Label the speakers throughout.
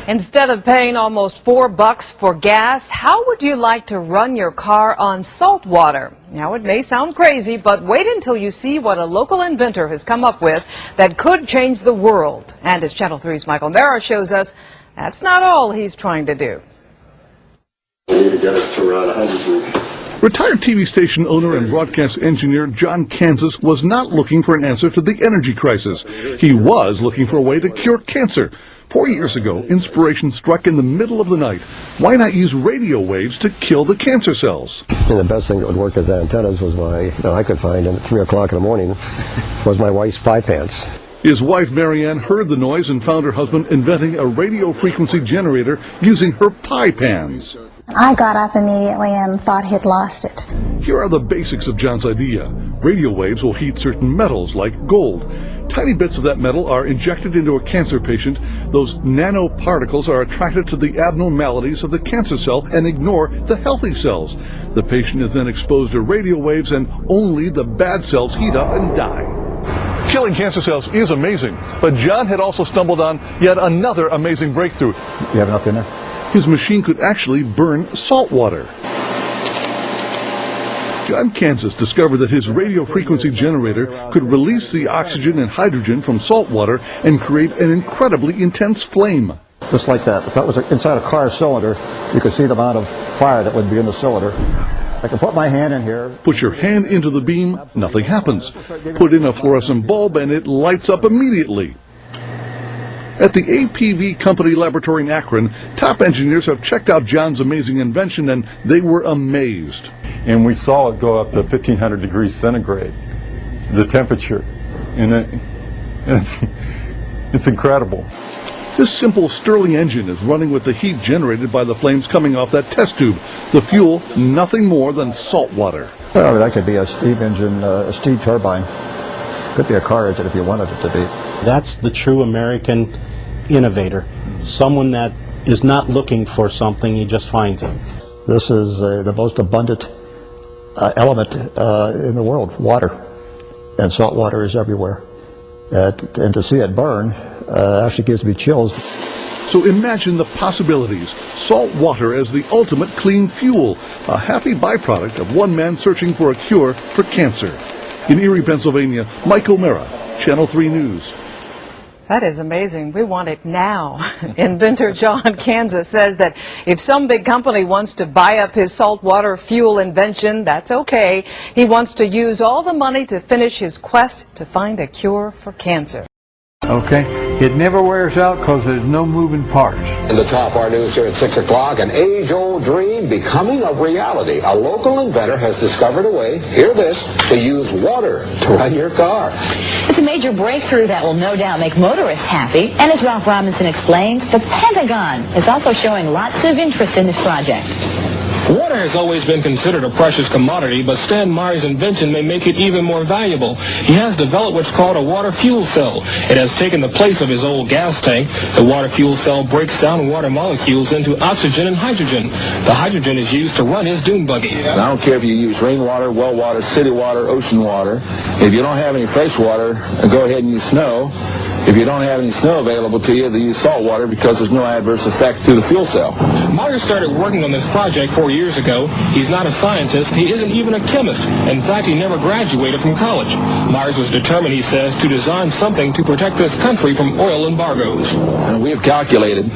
Speaker 1: Instead of paying almost $4 for gas, how would you like to run your car on salt water? Now, it may sound crazy, but wait until you see what a local inventor has come up with that could change the world. And as Channel 3's Michael Mara shows us, that's not all he's trying to do.
Speaker 2: We need to get it to around 100 degrees.
Speaker 3: Retired TV station owner and broadcast engineer John Kansas was not looking for an answer to the energy crisis. He was looking for a way to cure cancer. 4 years ago, inspiration struck in the middle of the night. Why not use radio waves to kill the cancer cells?
Speaker 4: And the best thing that would work as antennas was I could find at 3 o'clock in the morning was my wife's pie pants.
Speaker 3: His wife Marianne heard the noise and found her husband inventing a radio frequency generator using her pie pans.
Speaker 5: I got up immediately and thought he'd lost it.
Speaker 3: Here are the basics of John's idea. Radio waves will heat certain metals like gold. Tiny bits of that metal are injected into a cancer patient. Those nanoparticles are attracted to the abnormalities of the cancer cell and ignore the healthy cells. The patient is then exposed to radio waves and only the bad cells heat up and die. Killing cancer cells is amazing, but John had also stumbled on yet another amazing breakthrough.
Speaker 4: You have enough in there?
Speaker 3: His machine could actually burn salt water. John Kansas discovered that his radio frequency generator could release the oxygen and hydrogen from salt water and create an incredibly intense flame.
Speaker 4: Just like that. If that was inside a car cylinder, you could see the amount of fire that would be in the cylinder. I can put my hand in here.
Speaker 3: Put your hand into the beam, nothing happens. Put in a fluorescent bulb and it lights up immediately. At the APV Company Laboratory in Akron, top engineers have checked out John's amazing invention and they were amazed.
Speaker 6: And we saw it go up to 1,500 degrees centigrade, the temperature, and it's incredible.
Speaker 3: This simple Stirling engine is running with the heat generated by the flames coming off that test tube. The fuel, nothing more than salt water.
Speaker 4: Well, that could be a steam engine, a steam turbine. Could be a car engine if you wanted it to be.
Speaker 7: That's the true American innovator, someone that is not looking for something, he just finds it.
Speaker 4: This is the most abundant element in the world, water, and salt water is everywhere. And to see it burn actually gives me chills.
Speaker 3: So imagine the possibilities. Salt water as the ultimate clean fuel, a happy byproduct of one man searching for a cure for cancer. In Erie, Pennsylvania, Michael Mara, Channel 3 News.
Speaker 1: That is amazing. We want it now. Inventor John Kansas says that if some big company wants to buy up his saltwater fuel invention, that's okay. He wants to use all the money to finish his quest to find a cure for cancer.
Speaker 8: Okay, it never wears out because there's no moving parts.
Speaker 9: In the top our news here at 6 o'clock, an age-old dream becoming a reality. A local inventor has discovered a way, hear this, to use water to run your car.
Speaker 10: It's a major breakthrough that will no doubt make motorists happy. And as Ralph Robinson explains, the Pentagon is also showing lots of interest in this project.
Speaker 11: Water has always been considered a precious commodity, but Stan Meyer's invention may make it even more valuable. He has developed what's called a water fuel cell. It has taken the place of his old gas tank. The water fuel cell breaks down water molecules into oxygen and hydrogen. The hydrogen is used to run his dune buggy.
Speaker 12: I don't care if you use rainwater, well water, city water, ocean water. If you don't have any fresh water, go ahead and use snow. If you don't have any snow available to you, then use salt water because there's no adverse effect to the fuel cell.
Speaker 11: Meyer started working on this project 4 years ago. He's not a scientist. He isn't even a chemist. In fact, he never graduated from college. Myers was determined, he says, to design something to protect this country from oil embargoes.
Speaker 12: And we have calculated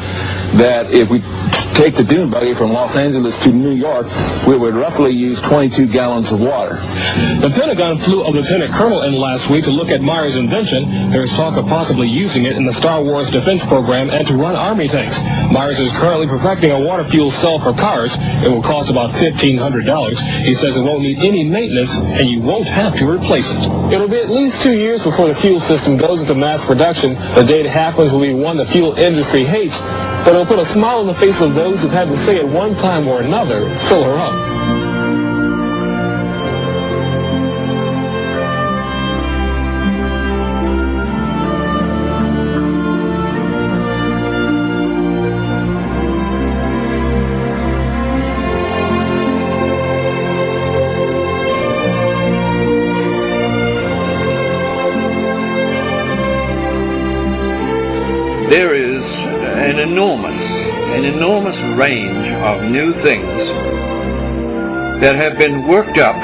Speaker 12: that if we take the dune buggy from Los Angeles to New York, we would roughly use 22 gallons of water.
Speaker 11: The Pentagon flew a lieutenant colonel in last week to look at Meyer's invention. There's talk of possibly using it in the Star Wars defense program and to run army tanks. Myers is currently perfecting a water fuel cell for cars. It will cost about $1,500. He says it won't need any maintenance and you won't have to replace it. It'll be at least 2 years before the fuel system goes into mass production. The day it happens will be one the fuel industry hates, but it'll put a smile on the face of those who've had to say at one time or another, fill her up.
Speaker 13: There is an an enormous range of new things that have been worked up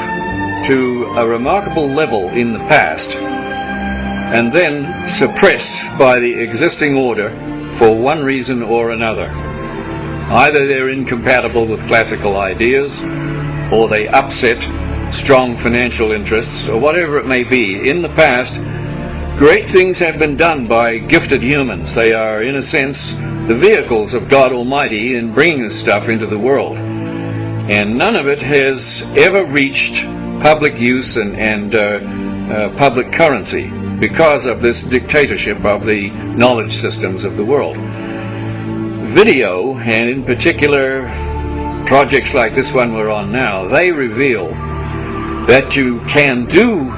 Speaker 13: to a remarkable level in the past and then suppressed by the existing order for one reason or another. Either they're incompatible with classical ideas, or they upset strong financial interests, or whatever it may be. In the past, great things have been done by gifted humans. They are, in a sense, the vehicles of God Almighty in bringing this stuff into the world. And none of it has ever reached public use and public currency because of this dictatorship of the knowledge systems of the world. Video, and in particular projects like this one we're on now, they reveal that you can do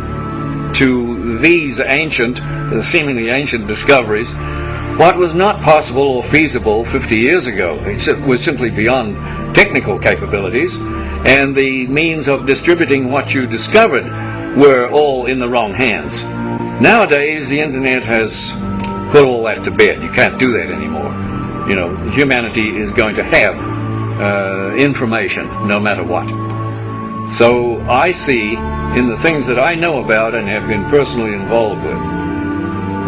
Speaker 13: to these seemingly ancient discoveries what was not possible or feasible 50 years ago. It was simply beyond technical capabilities, and the means of distributing what you discovered were all in the wrong hands. Nowadays, the internet has put all that to bed. You can't do that anymore. You know, humanity is going to have information no matter what. So I see in the things that I know about and have been personally involved with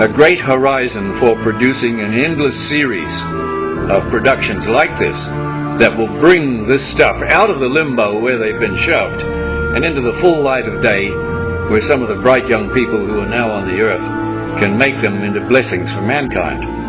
Speaker 13: a great horizon for producing an endless series of productions like this that will bring this stuff out of the limbo where they've been shoved and into the full light of day, where some of the bright young people who are now on the earth can make them into blessings for mankind.